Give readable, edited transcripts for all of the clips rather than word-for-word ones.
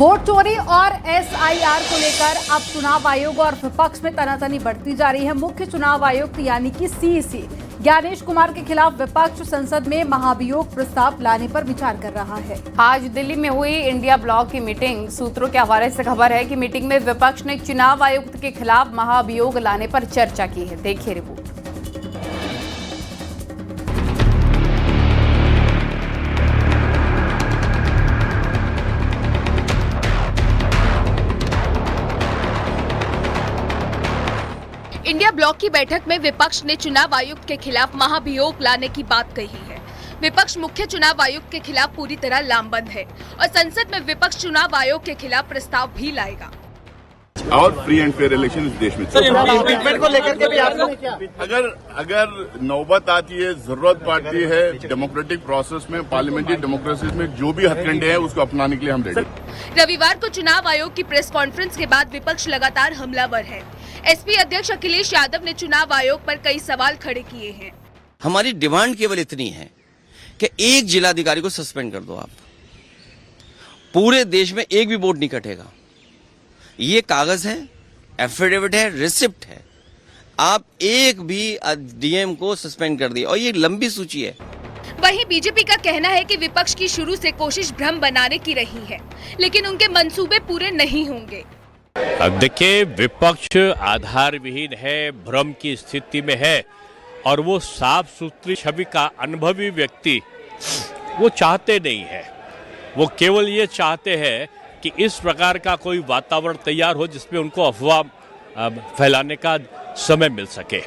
Vote चोरी और SIR को लेकर अब चुनाव आयोग और विपक्ष में तनातनी बढ़ती जा रही है। मुख्य चुनाव आयुक्त यानी कि सीईसी ज्ञानेश कुमार के खिलाफ विपक्ष संसद में महाभियोग प्रस्ताव लाने पर विचार कर रहा है। आज दिल्ली में हुई इंडिया ब्लॉक की मीटिंग, सूत्रों के हवाले से खबर है कि मीटिंग में विपक्ष ने चुनाव आयुक्त के खिलाफ महाभियोग लाने पर चर्चा की है। देखिए रिपोर्ट। इंडिया ब्लॉक की बैठक में विपक्ष ने चुनाव आयुक्त के खिलाफ महाभियोग लाने की बात कही है। विपक्ष मुख्य चुनाव आयुक्त के खिलाफ पूरी तरह लामबंद है और संसद में विपक्ष चुनाव आयोग के खिलाफ प्रस्ताव भी लाएगा। और फ्री एंड फेयर इलेक्शन इस देश में इम्पीचमेंट को लेकर के भी आप लोग क्या अगर नौबत आती है, जरूरत पड़ती है, डेमोक्रेटिक प्रोसेस में, पार्लियामेंट्री डेमोक्रेसी में जो भी हथकंडे हैं उसको अपनाने के लिए हम रेडी। रविवार को चुनाव आयोग की प्रेस कॉन्फ्रेंस के बाद विपक्ष लगातार हमलावर है। एसपी अध्यक्ष अखिलेश यादव ने चुनाव आयोग पर कई सवाल खड़े किए हैं। हमारी डिमांड केवल इतनी है कि एक जिलाधिकारी को सस्पेंड कर दो आप। पूरे देश में एक भी वोट नहीं कटेगा। ये कागज है, एफिडेविट है, रिसिप्ट है। आप एक भी डीएम को सस्पेंड कर दिए और ये लंबी सूची है। वहीं बीजेपी का कहना है कि विपक्ष की शुरू से कोशिश भ्रम बनाने की रही है, लेकिन उनके मंसूबे पूरे नहीं होंगे। अब देखिए, विपक्ष आधार विहीन है, भ्रम की स्थिति में है और वो साफ सुथरी छवि का अनुभवी व्यक्ति वो चाहते नहीं है। वो केवल ये चाहते हैं कि इस प्रकार का कोई वातावरण तैयार हो जिसमें उनको अफवाह फैलाने का समय मिल सके।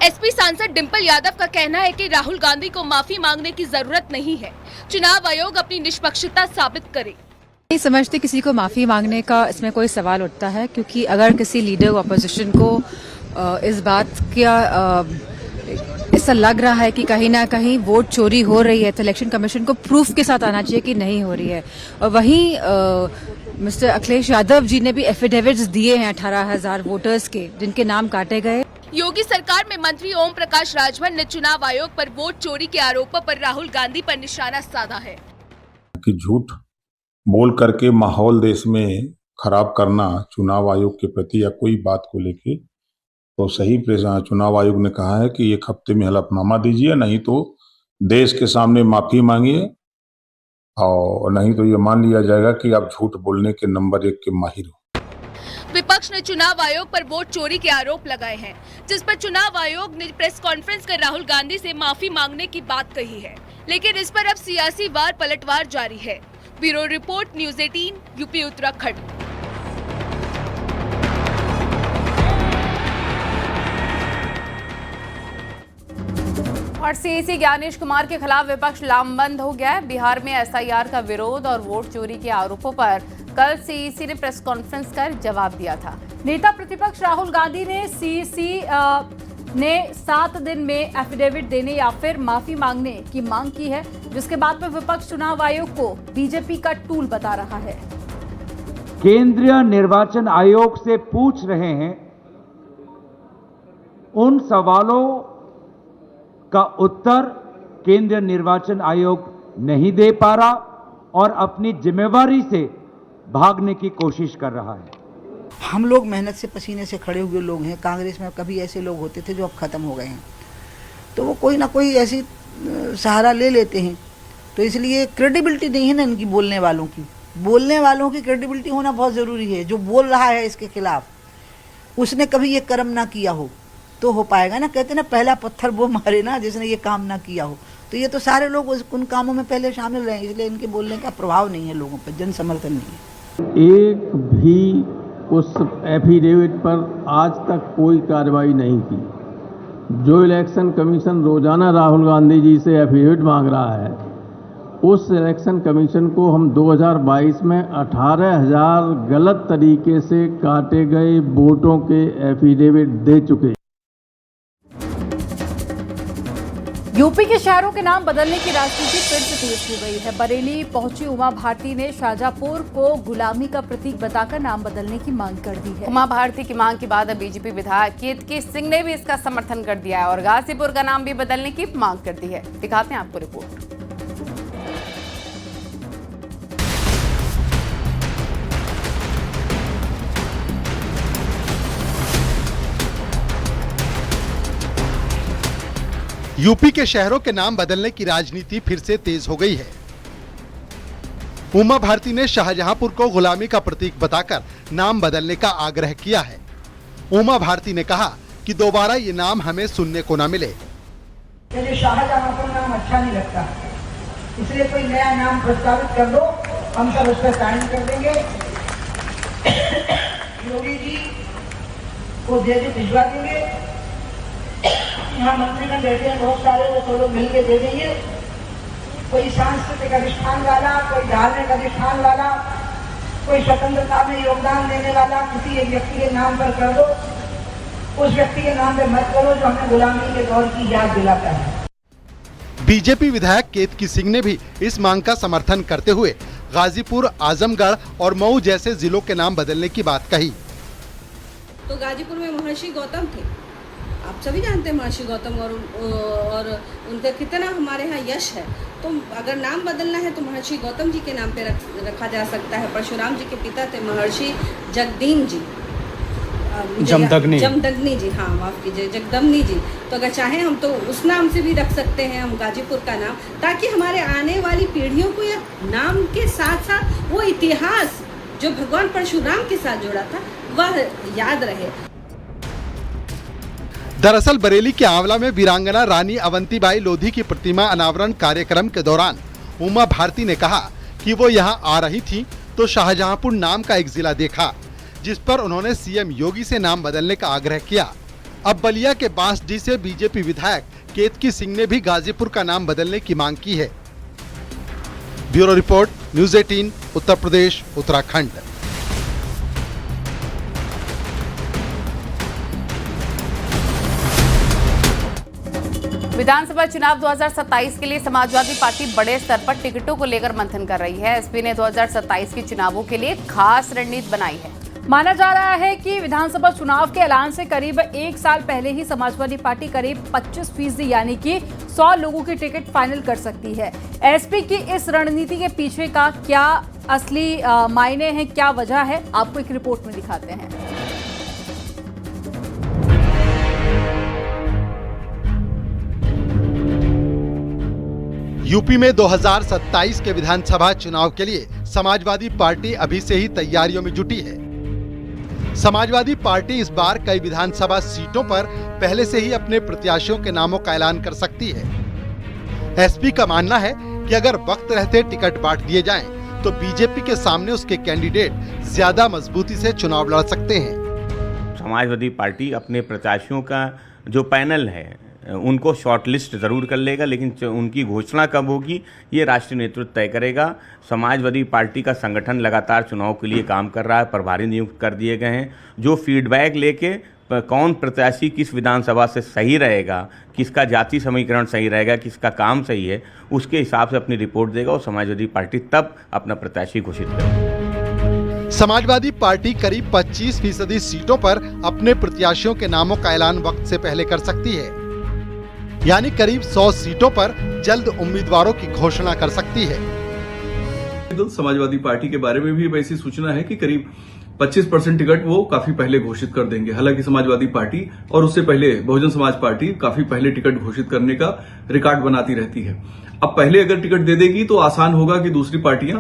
एसपी सांसद डिंपल यादव का कहना है कि राहुल गांधी को माफी मांगने की जरूरत नहीं है। चुनाव आयोग अपनी निष्पक्षता साबित करे। नहीं समझते किसी को माफी मांगने का इसमें कोई सवाल उठता है, क्योंकि अगर किसी लीडर अपोजिशन को इस बात का ऐसा लग रहा है कि कहीं ना कहीं वोट चोरी हो रही है तो इलेक्शन कमीशन को प्रूफ के साथ आना चाहिए कि नहीं हो रही है। और वहीं मिस्टर अखिलेश यादव जी ने भी एफिडेविट्स दिए हैं 18,000 वोटर्स के, जिनके नाम काटे गए। योगी सरकार में मंत्री ओम प्रकाश राजभर ने चुनाव आयोग पर वोट चोरी के आरोपों पर राहुल गांधी पर निशाना साधा है कि झूठ बोल करके माहौल देश में खराब करना चुनाव आयोग के प्रति या कोई बात को लेके, तो सही चुनाव आयोग ने कहा है कि 1 हफ्ते में हलफनामा दीजिए, नहीं तो देश के सामने माफी मांगिए और नहीं तो ये मान लिया जाएगा कि आप झूठ बोलने के नंबर 1 के माहिर हो। विपक्ष ने चुनाव आयोग पर वोट चोरी के आरोप लगाए हैं, जिस पर चुनाव आयोग ने प्रेस कॉन्फ्रेंस कर राहुल गांधी से माफी मांगने की बात कही है, लेकिन इस पर अब सियासी वार पलटवार जारी है। Bureau report, news 18, UP Uttarakhand. और सीईसी ज्ञानेश कुमार के खिलाफ विपक्ष लामबंद हो गया है। बिहार में एसआईआर का विरोध और वोट चोरी के आरोपों पर कल सीईसी ने प्रेस कॉन्फ्रेंस कर जवाब दिया था। नेता प्रतिपक्ष राहुल गांधी ने सीईसी ने 7 दिन में एफिडेविट देने या फिर माफी मांगने की मांग की है, जिसके बाद में विपक्ष चुनाव आयोग को बीजेपी का टूल बता रहा है। केंद्रीय निर्वाचन आयोग से पूछ रहे हैं, उन सवालों का उत्तर केंद्रीय निर्वाचन आयोग नहीं दे पा रहा और अपनी जिम्मेवारी से भागने की कोशिश कर रहा है। हम लोग मेहनत से पसीने से खड़े हुए लोग हैं। कांग्रेस में कभी ऐसे लोग होते थे जो अब खत्म हो गए हैं, तो वो कोई ना कोई ऐसी सहारा ले लेते हैं। तो इसलिए क्रेडिबिलिटी नहीं है ना इनकी, बोलने वालों की क्रेडिबिलिटी होना बहुत ज़रूरी है। जो बोल रहा है इसके खिलाफ, उसने कभी ये कर्म ना किया हो तो हो पाएगा ना। कहते ना, पहला पत्थर वो मारे ना जिसने ये काम ना किया हो। तो ये तो सारे लोग उन कामों में पहले शामिल रहे, इसलिए इनके बोलने का प्रभाव नहीं है लोगों पर, जन समर्थन नहीं है। एक भी उस एफिडेविट पर आज तक कोई कार्रवाई नहीं की। जो इलेक्शन कमीशन रोजाना राहुल गांधी जी से एफिडेविट मांग रहा है, उस इलेक्शन कमीशन को हम 2022 में 18,000 गलत तरीके से काटे गए वोटों के एफिडेविट दे चुके। यूपी के शहरों के नाम बदलने की राजनीति फिर से तेज हो गई है। बरेली पहुंची उमा भारती ने शाहजहांपुर को गुलामी का प्रतीक बताकर नाम बदलने की मांग कर दी है। उमा भारती की मांग के बाद अब बीजेपी विधायक कीर्ति सिंह ने भी इसका समर्थन कर दिया है और गाजीपुर का नाम भी बदलने की मांग कर दी है। दिखाते हैं आपको रिपोर्ट। यूपी के शहरों के नाम बदलने की राजनीति फिर से तेज हो गई है। उमा भारती ने शाहजहांपुर को गुलामी का प्रतीक बताकर नाम बदलने का आग्रह किया है। उमा भारती ने कहा कि दोबारा ये नाम हमें सुनने को न मिले। मुझे शाहजहांपुर नाम अच्छा नहीं लगता, इसलिए कोई नया नाम प्रस्तावित कर दो, हम सब उस पर साइन कर देंगे। योगी जी को दे भिजवा देंगे। यहाँ मंत्रीगण बैठे हैं बहुत सारे, वो सब लोग मिलकर दे देंगे। कोई सांस्कृतिक अधिष्ठान वाला, कोई धार्मिक अधिष्ठान वाला, कोई स्वतंत्रता में योगदान देने वाला किसी एक व्यक्ति के नाम पर कर दो। उस व्यक्ति के नाम पे मत करो जो हमें गुलामी के दौर की याद दिलाता है। बीजेपी विधायक केतकी सिंह ने भी इस मांग का समर्थन करते हुए गाजीपुर, आजमगढ़ और मऊ जैसे जिलों के नाम बदलने की बात कही। तो गाजीपुर में महर्षि गौतम थे, आप सभी जानते हैं महर्षि गौतम, और उनका कितना हमारे यहाँ यश है। तो अगर नाम बदलना है तो महर्षि गौतम जी के नाम पे रखा जा सकता है। परशुराम जी के पिता थे महर्षि जगदीन जी, जमदग्नि जी, हाँ माफ कीजिए, जगदम्नि जी। तो अगर चाहें हम तो उस नाम से भी रख सकते हैं हम गाजीपुर का नाम, ताकि हमारे आने वाली पीढ़ियों को यह नाम के साथ साथ वो इतिहास जो भगवान परशुराम के साथ जुड़ा था वह याद रहे। दरअसल बरेली के आंवला में वीरांगना रानी अवंतीबाई लोधी की प्रतिमा अनावरण कार्यक्रम के दौरान उमा भारती ने कहा कि वो यहाँ आ रही थी तो शाहजहांपुर नाम का एक जिला देखा, जिस पर उन्होंने सीएम योगी से नाम बदलने का आग्रह किया। अब बलिया के बांसडी से बीजेपी विधायक केतकी सिंह ने भी गाजीपुर का नाम बदलने की मांग की है। Bureau report, news 18, Uttar Pradesh, Uttarakhand. विधानसभा चुनाव 2027 के लिए समाजवादी पार्टी बड़े स्तर पर टिकटों को लेकर मंथन कर रही है। एसपी ने 2027 के चुनावों के लिए खास रणनीति बनाई है। माना जा रहा है कि विधानसभा चुनाव के ऐलान से करीब एक साल पहले ही समाजवादी पार्टी करीब 25% यानी कि 100 लोगों की टिकट फाइनल कर सकती है। एसपी की इस रणनीति के पीछे का क्या असली मायने हैं, क्या वजह है, आपको एक रिपोर्ट में दिखाते हैं। यूपी में 2027 के विधानसभा चुनाव के लिए समाजवादी पार्टी अभी से ही तैयारियों में जुटी है। समाजवादी पार्टी इस बार कई विधानसभा सीटों पर पहले से ही अपने प्रत्याशियों के नामों का ऐलान कर सकती है। एसपी का मानना है कि अगर वक्त रहते टिकट बांट दिए जाएं, तो बीजेपी के सामने उसके कैंडिडेट ज्यादा मजबूती से चुनाव लड़ सकते हैं। समाजवादी पार्टी अपने प्रत्याशियों का जो पैनल है उनको शॉर्टलिस्ट ज़रूर कर लेगा, लेकिन उनकी घोषणा कब होगी ये राष्ट्रीय नेतृत्व तय करेगा। समाजवादी पार्टी का संगठन लगातार चुनाव के लिए काम कर रहा है, प्रभारी नियुक्त कर दिए गए हैं। जो फीडबैक लेके कौन प्रत्याशी किस विधानसभा से सही रहेगा, किसका जाति समीकरण सही रहेगा, किसका काम सही है, उसके हिसाब से अपनी रिपोर्ट देगा और समाजवादी पार्टी तब अपना प्रत्याशी घोषित करेगी। समाजवादी पार्टी करीब 25% सीटों पर अपने प्रत्याशियों के नामों का ऐलान वक्त से पहले कर सकती है, यानी करीब 100 सीटों पर जल्द उम्मीदवारों की घोषणा कर सकती है। समाजवादी पार्टी के बारे में भी वैसी सूचना है कि करीब 25% टिकट वो काफी पहले घोषित कर देंगे। हालांकि समाजवादी पार्टी और उससे पहले बहुजन समाज पार्टी काफी पहले टिकट घोषित करने का रिकॉर्ड बनाती रहती है। अब पहले अगर टिकट दे देगी तो आसान होगा कि दूसरी पार्टियां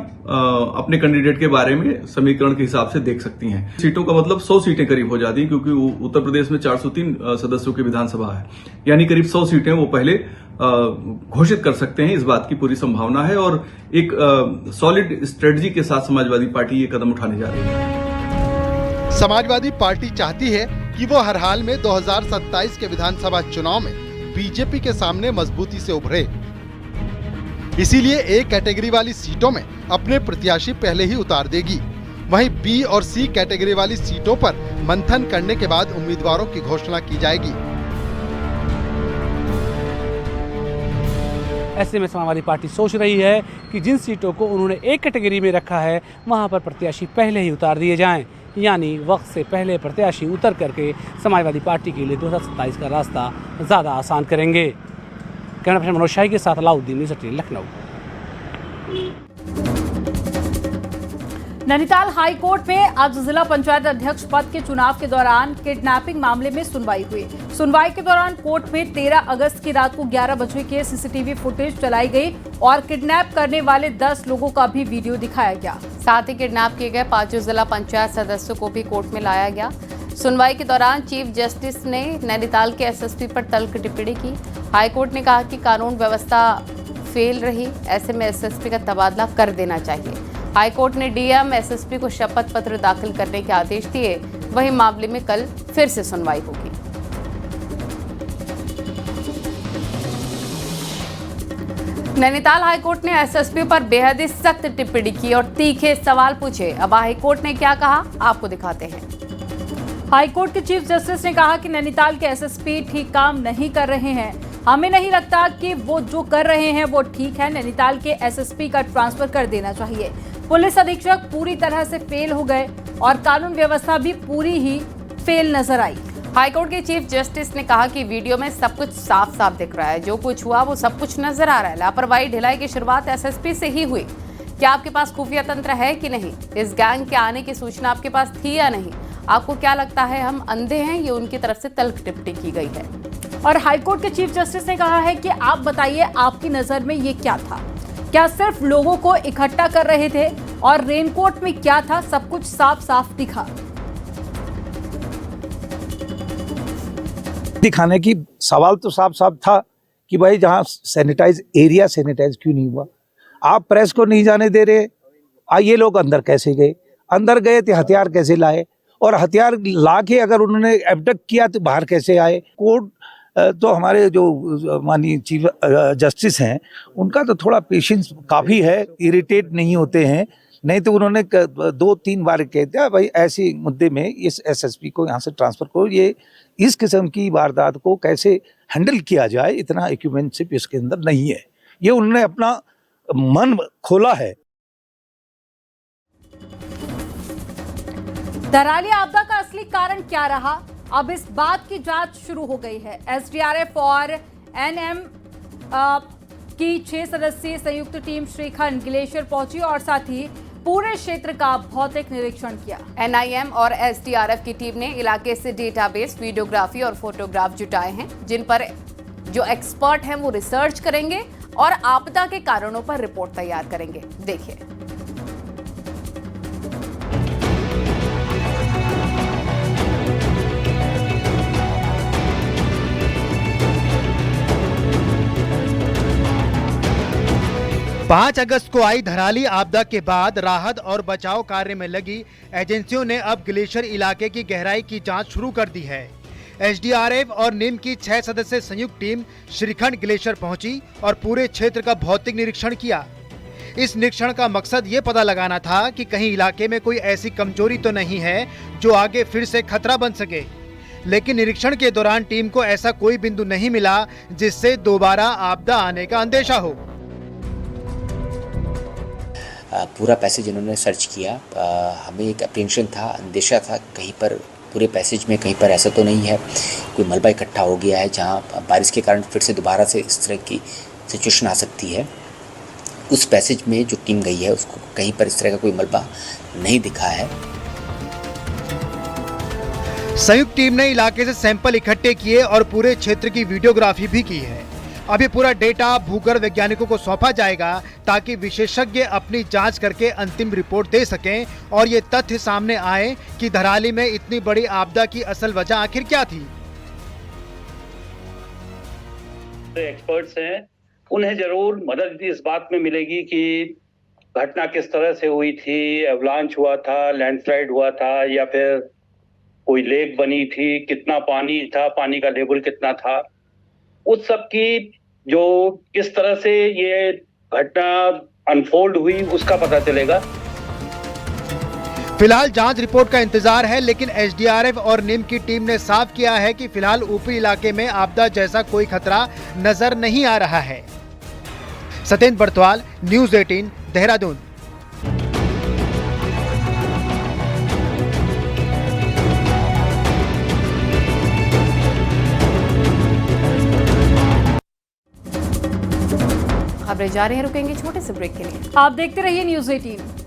अपने कैंडिडेट के बारे में समीकरण के हिसाब से देख सकती हैं। सीटों का मतलब 100 सीटें करीब हो जाती हैं, क्योंकि उत्तर प्रदेश में 403 सदस्यों की विधानसभा है, यानी करीब 100 सीटें वो पहले घोषित कर सकते हैं। इस बात की पूरी संभावना है और एक सॉलिड स्ट्रेटजी के साथ समाजवादी पार्टी ये कदम उठाने जा रही है। समाजवादी पार्टी चाहती है कि वो हर हाल में 2027 के विधानसभा चुनाव में बीजेपी के सामने मजबूती से उभरे। इसीलिए ए कैटेगरी वाली सीटों में अपने प्रत्याशी पहले ही उतार देगी। वहीं बी और सी कैटेगरी वाली सीटों पर मंथन करने के बाद उम्मीदवारों की घोषणा की जाएगी। ऐसे में समाजवादी पार्टी सोच रही है कि जिन सीटों को उन्होंने एक कैटेगरी में रखा है वहां पर प्रत्याशी पहले ही उतार दिए जाएं, यानी वक्त से पहले प्रत्याशी उतर करके समाजवादी पार्टी के लिए 2027 का रास्ता ज़्यादा आसान करेंगे। कैमरा पर्सन मनोज शाही के साथ Alauddin, news 18, Lucknow. Nainital high court में आज जिला पंचायत अध्यक्ष पद के चुनाव के दौरान किडनैपिंग मामले में सुनवाई हुई। सुनवाई के दौरान कोर्ट में 13 अगस्त की रात को 11 बजे के सीसीटीवी फुटेज चलाई गई और किडनैप करने वाले 10 लोगों का भी वीडियो दिखाया गया। साथ ही किडनैप किए गए 5 जिला पंचायत सदस्यों को भी कोर्ट में लाया गया। सुनवाई के दौरान चीफ जस्टिस ने नैनीताल के एसएसपी पर तल्ख टिप्पणी की। हाईकोर्ट ने कहा कि कानून व्यवस्था फेल रही, ऐसे में एसएसपी का तबादला कर देना चाहिए। हाईकोर्ट ने डीएम एसएसपी को शपथ पत्र दाखिल करने के आदेश दिए। वहीं मामले में कल फिर से सुनवाई होगी। नैनीताल हाईकोर्ट ने एसएसपी पर बेहद ही सख्त टिप्पणी की और तीखे सवाल पूछे। अब हाईकोर्ट ने क्या कहा, आपको दिखाते हैं। हाईकोर्ट के चीफ जस्टिस ने कहा कि नैनीताल के एसएसपी ठीक काम नहीं कर रहे हैं। हमें नहीं लगता कि वो जो कर रहे हैं वो ठीक है। नैनीताल के एसएसपी का ट्रांसफर कर देना चाहिए। पुलिस अधीक्षक पूरी तरह से फेल हो गए और कानून व्यवस्था भी पूरी ही फेल नजर आई। हाईकोर्ट के चीफ जस्टिस ने कहा कि वीडियो में सब कुछ साफ साफ दिख रहा है, जो कुछ हुआ वो सब कुछ नजर आ रहा है। लापरवाही ढिलाई की शुरुआत एसएसपी से ही हुई। क्या आपके पास खुफिया तंत्र है कि नहीं? इस गैंग के आने की सूचना आपके पास थी या नहीं? आपको क्या लगता है हम अंधे हैं? ये उनकी तरफ से तल्ख टिप्पणी की गई है। और हाईकोर्ट के चीफ जस्टिस ने कहा है कि आप बताइए, आपकी नजर में ये क्या था? क्या सिर्फ लोगों को इकट्ठा कर रहे थे? और रेनकोट में क्या था? सब कुछ साफ साफ दिखा। दिखाने की सवाल तो साफ साफ था कि भाई जहां सैनिटाइज एरिया सैनिटाइज क्यों नहीं हुआ? आप प्रेस को नहीं जाने दे रहे। ये लोग अंदर कैसे गए? अंदर गए तो हथियार कैसे लाए? और हथियार ला के अगर उन्होंने एबडक्ट किया तो बाहर कैसे आए? कोर्ट तो हमारे जो माननीय चीफ जस्टिस हैं उनका तो थोड़ा पेशेंस काफ़ी है, इरिटेट नहीं होते हैं। नहीं तो उन्होंने 2-3 बार कह दिया भाई ऐसे मुद्दे में इस एसएसपी को यहाँ से ट्रांसफ़र करो। ये इस किस्म की वारदात को कैसे हैंडल किया जाए, इतना इक्विपमेंटशिप इसके अंदर नहीं है। ये उन्होंने अपना मन खोला है। धराली आपदा का असली कारण क्या रहा? अब इस बात की जांच शुरू हो गई है। एसडीआरएफ और एनएम की 6 सदस्यीय संयुक्त टीम श्रीखंड ग्लेशियर पहुंची और साथ ही पूरे क्षेत्र का भौतिक निरीक्षण किया। एनआईएम और एसडीआरएफ की टीम ने इलाके से डेटाबेस, वीडियोग्राफी और फोटोग्राफ जुटाए हैं, जिन पर जो एक्सपर्ट हैं वो रिसर्च करेंगे और आपदा के कारणों पर रिपोर्ट तैयार करेंगे। देखिए। पाँच अगस्त को आई धराली आपदा के बाद राहत और बचाव कार्य में लगी एजेंसियों ने अब ग्लेशियर इलाके की गहराई की जांच शुरू कर दी है। एसडीआरएफ और निम की 6 सदस्यीय संयुक्त टीम श्रीखंड ग्लेशियर पहुंची और पूरे क्षेत्र का भौतिक निरीक्षण किया। इस निरीक्षण का मकसद ये पता लगाना था कि कहीं इलाके में कोई ऐसी कमजोरी तो नहीं है जो आगे फिर से खतरा बन सके। लेकिन निरीक्षण के दौरान टीम को ऐसा कोई बिंदु नहीं मिला जिससे दोबारा आपदा आने का अंदेशा हो। पूरा पैसेज इन्होंने सर्च किया। हमें एक अप्रीहेंशन था, अंदेशा था कहीं पर पूरे पैसेज में कहीं पर ऐसा तो नहीं है कोई मलबा इकट्ठा हो गया है जहां बारिश के कारण फिर से दोबारा से इस तरह की सिचुएशन आ सकती है। उस पैसेज में जो टीम गई है उसको कहीं पर इस तरह का कोई मलबा नहीं दिखा है। संयुक्त टीम ने इलाके से सैंपल इकट्ठे किए और पूरे क्षेत्र की वीडियोग्राफी भी की है। अब ये पूरा डेटा भूगर्भ वैज्ञानिकों को सौंपा जाएगा ताकि विशेषज्ञ अपनी जांच करके अंतिम रिपोर्ट दे सकें और ये तथ्य सामने आए कि धराली में इतनी बड़ी आपदा की असल वजह आखिर क्या थी। एक्सपर्ट्स हैं, उन्हें जरूर मदद इस बात में मिलेगी कि घटना किस तरह से हुई थी, एवलांच हुआ था, लैंडस्लाइड हुआ था या फिर कोई लेक बनी थी, कितना पानी था, पानी का लेवल कितना था, उस सब की जो किस तरह से ये घटना अनफोल्ड हुई उसका पता चलेगा। फिलहाल जांच रिपोर्ट का इंतजार है, लेकिन एसडीआरएफ और निम की टीम ने साफ किया है कि फिलहाल ऊपरी इलाके में आपदा जैसा कोई खतरा नजर नहीं आ रहा है। सत्येंद्र बर्तवाल, न्यूज़ 18, देहरादून। खबरें जारी हैं, रुकेंगे छोटे से ब्रेक के लिए। आप देखते रहिए न्यूज़ 18।